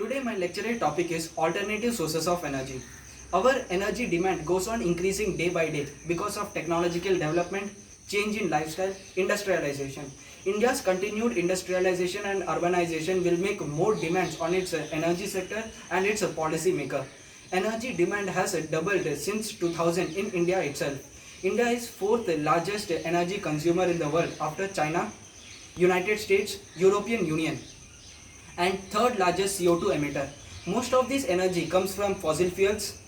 Today my lecture topic is alternative sources of energy. Our energy demand goes on increasing day by day because of technological development, change in lifestyle, industrialization. India's continued industrialization and urbanization will make more demands on its energy sector and its policy maker. Energy demand has doubled since 2000 in India itself. India is fourth largest energy consumer in the world after China, United States, European Union, and third largest CO2 emitter. Most of this energy comes from fossil fuels,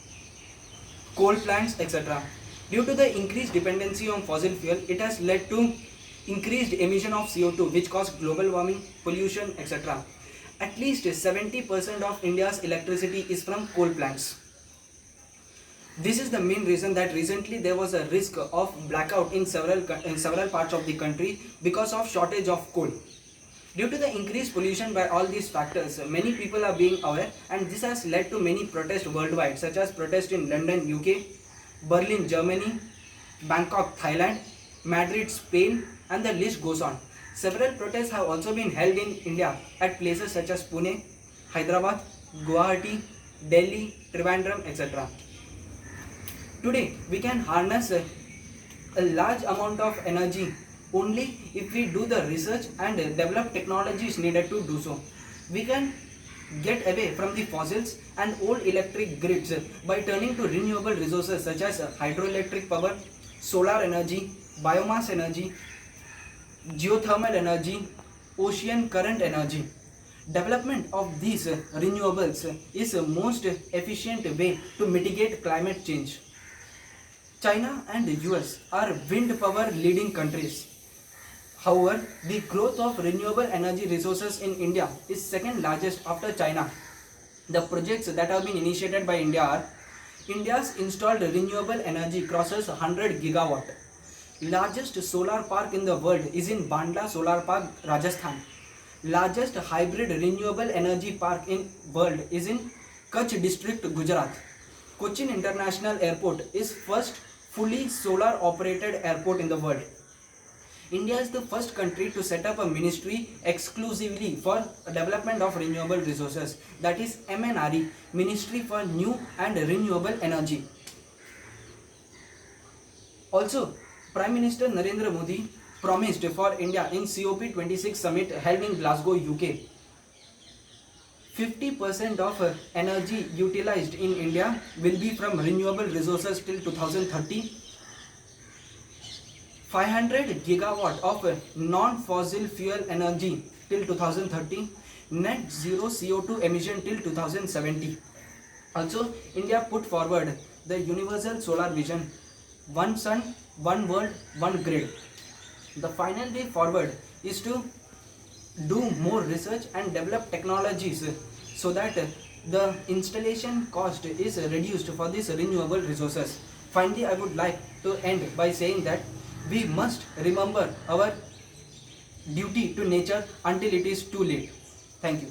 coal plants, etc. Due to the increased dependency on fossil fuel, it has led to increased emission of CO2, which cause global warming, pollution, etc. At least 70% of India's electricity is from coal plants. This is the main reason that recently there was a risk of blackout in several parts of the country because of shortage of coal. Due to the increased pollution by all these factors, many people are being aware, and this has led to many protests worldwide, such as protests in London, UK, Berlin, Germany, Bangkok, Thailand, Madrid, Spain, and the list goes on. Several protests have also been held in India at places such as Pune, Hyderabad, Guwahati, Delhi, Trivandrum, etc. Today, we can harness a large amount of energy only if we do the research and develop technologies needed to do so. We can get away from the fossils and old electric grids by turning to renewable resources such as hydroelectric power, solar energy, biomass energy, geothermal energy, ocean current energy. Development of these renewables is the most efficient way to mitigate climate change. China and the US are wind power leading countries. However, the growth of renewable energy resources in India is second largest after China. The projects that have been initiated by India are: India's installed renewable energy crosses 100 gigawatt. Largest solar park in the world is in Bandla Solar Park, Rajasthan. Largest hybrid renewable energy park in world is in Kutch district, Gujarat. Cochin International Airport is first fully solar operated airport in the world. India is the first country to set up a ministry exclusively for development of renewable resources, that is MNRE, Ministry for New and Renewable Energy. Also, Prime Minister Narendra Modi promised for India in COP26 summit held in Glasgow, UK. 50% of energy utilized in India will be from renewable resources till 2030. 500 gigawatt of non-fossil fuel energy till 2030. Net zero CO2 emission till 2070. Also, India put forward the universal solar vision: one sun, one world, one grid. The final way forward is to do more research and develop technologies so that the installation cost is reduced for these renewable resources. Finally, I would like to end by saying that we must remember our duty to nature until it is too late. Thank you.